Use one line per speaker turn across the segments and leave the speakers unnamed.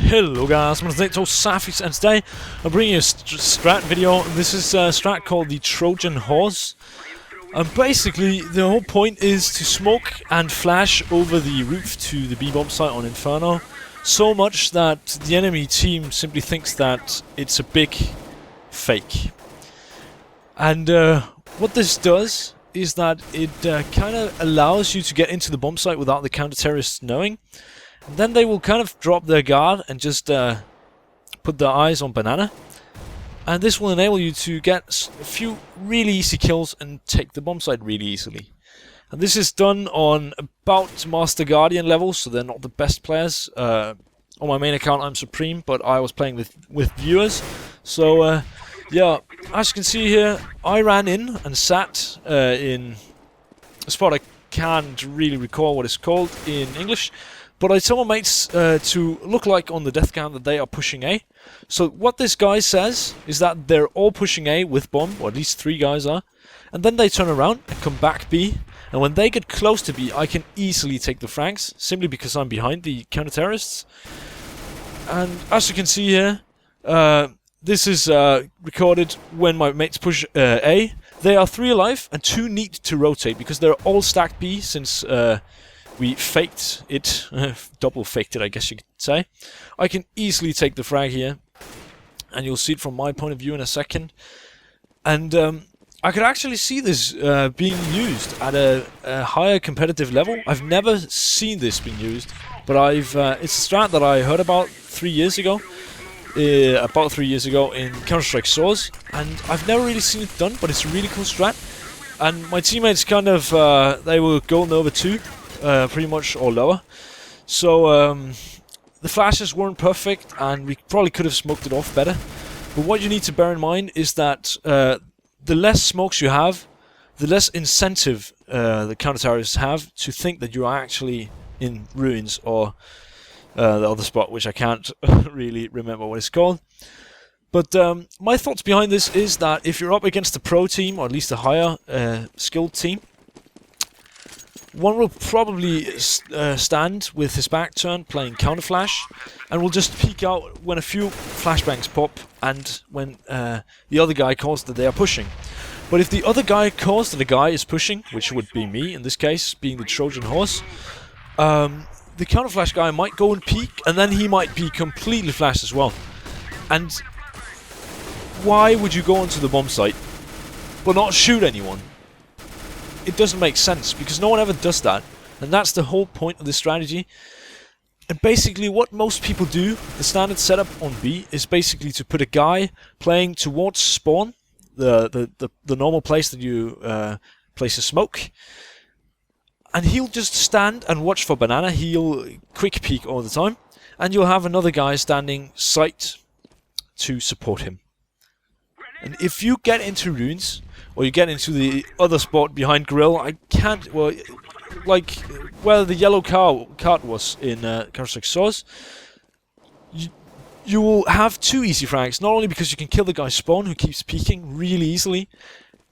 Hello guys, my name is NaToSaphiX and today I'm bringing you a strat video. This is a strat called the Trojan horse. And basically the whole point is to smoke and flash over the roof to the B-bomb site on Inferno, so much that the enemy team simply thinks that it's a big fake. And what this does is that it kind of allows you to get into the bomb site without the counter-terrorists knowing. And then they will kind of drop their guard and just put their eyes on Banana. And this will enable you to get a few really easy kills and take the bomb site really easily. And this is done on about Master Guardian level, so they're not the best players. On my main account I'm Supreme, but I was playing with viewers. So yeah, as you can see here, I ran in and sat in a spot I can't really recall what it's called in English. But I told my mates to look like on the death count that they are pushing A. So what this guy says is that they're all pushing A with bomb, or at least 3 guys are. And then they turn around and come back B. And when they get close to B, I can easily take the franks, simply because I'm behind the counter-terrorists. And as you can see here, this is recorded when my mates push A. They are 3 alive and 2 need to rotate, because they're all stacked B since... we faked it, double faked it I guess you could say. I can easily take the frag here, and you'll see it from my point of view in a second. And I could actually see this being used at a higher competitive level. I've never seen this being used, but it's a strat that I heard about 3 years ago. About 3 years ago in Counter-Strike Source, and I've never really seen it done, but it's a really cool strat. And my teammates kind of, they were golden over 2. Pretty much or lower. So the flashes weren't perfect and we probably could have smoked it off better. But what you need to bear in mind is that the less smokes you have, the less incentive the counter-terrorists have to think that you are actually in ruins or the other spot, which I can't really remember what it's called. But my thoughts behind this is that if you're up against a pro team, or at least a higher skilled team, one will probably stand with his back turned playing counter flash, and will just peek out when a few flashbangs pop and when the other guy calls that they are pushing. But if the other guy calls that the guy is pushing, which would be me in this case, being the Trojan horse, the counter flash guy might go and peek, and then he might be completely flashed as well. And why would you go onto the bomb site but not shoot anyone? It doesn't make sense, because no one ever does that, and that's the whole point of this strategy. And basically what most people do, the standard setup on B, is basically to put a guy playing towards spawn, the normal place that you place a smoke, and he'll just stand and watch for Banana. He'll quick peek all the time, and you'll have another guy standing site to support him. And if you get into ruins, or you get into the other spot behind grill, I can't, well, like where the yellow card was in Counter-Strike Source, you will have 2 easy frags, not only because you can kill the guy's spawn who keeps peeking really easily,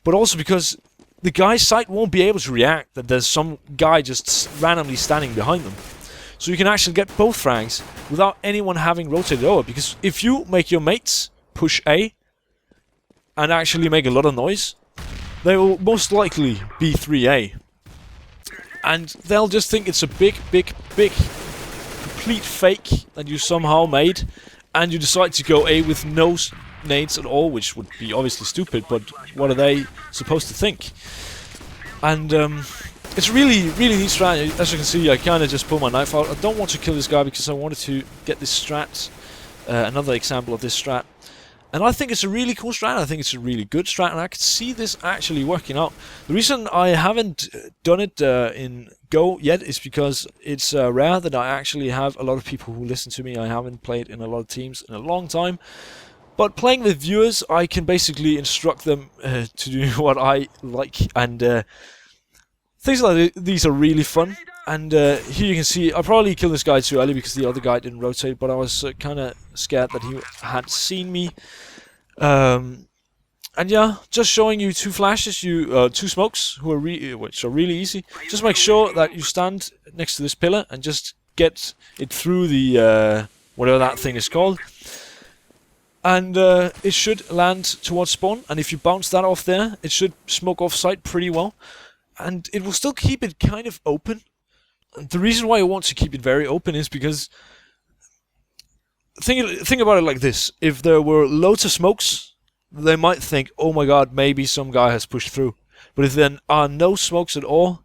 but also because the guy's site won't be able to react that there's some guy just randomly standing behind them. So you can actually get both frags without anyone having rotated over, because if you make your mates push A and actually make a lot of noise, they will most likely be 3A. And they'll just think it's a big, complete fake that you somehow made, and you decide to go A with no nades at all, which would be obviously stupid, but what are they supposed to think? And it's really neat strat. As you can see, I kind of just pulled my knife out. I don't want to kill this guy because I wanted to get this strat, another example of this strat. And I think it's a really cool strat, I think it's a really good strat, and I could see this actually working out. The reason I haven't done it in Go yet is because it's rare that I actually have a lot of people who listen to me. I haven't played in a lot of teams in a long time. But playing with viewers, I can basically instruct them to do what I like, and things like these are really fun. And here you can see, I probably killed this guy too early because the other guy didn't rotate, but I was kind of scared that he had seen me. And yeah, just showing you 2 flashes, 2 smokes, which are really easy. Just make sure that you stand next to this pillar and just get it through the whatever that thing is called. And it should land towards spawn, and if you bounce that off there, it should smoke off site pretty well. And it will still keep it kind of open. And the reason why I want to keep it very open is because think about it like this. If there were loads of smokes, they might think, oh my god, maybe some guy has pushed through. But if there are no smokes at all,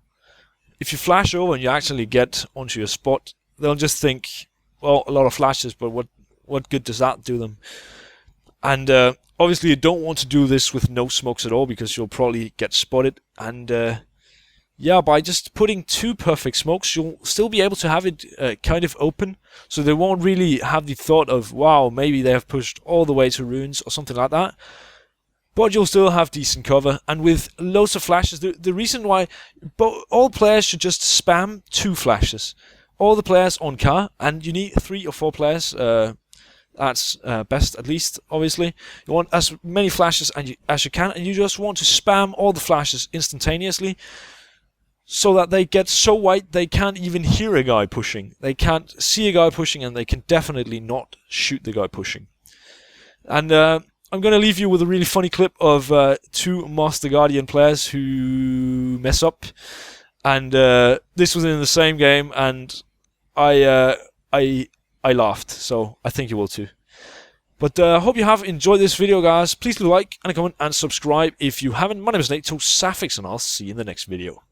if you flash over and you actually get onto your spot, they'll just think, well, a lot of flashes, but what good does that do them? And obviously you don't want to do this with no smokes at all, because you'll probably get spotted. And yeah, by just putting 2 perfect smokes, you'll still be able to have it kind of open, so they won't really have the thought of, wow, maybe they have pushed all the way to ruins or something like that. But you'll still have decent cover, and with loads of flashes, the reason why all players should just spam 2 flashes. All the players on car, and you need 3 or 4 players, that's best at least, obviously. You want as many flashes as you can, and you just want to spam all the flashes instantaneously, so that they get so white they can't even hear a guy pushing. They can't see a guy pushing, and they can definitely not shoot the guy pushing. And I'm going to leave you with a really funny clip of 2 Master Guardian players who mess up. And this was in the same game, and I laughed, so I think you will too. But I hope you have enjoyed this video, guys. Please do like and comment and subscribe if you haven't. My name is NaToSaphiX, and I'll see you in the next video.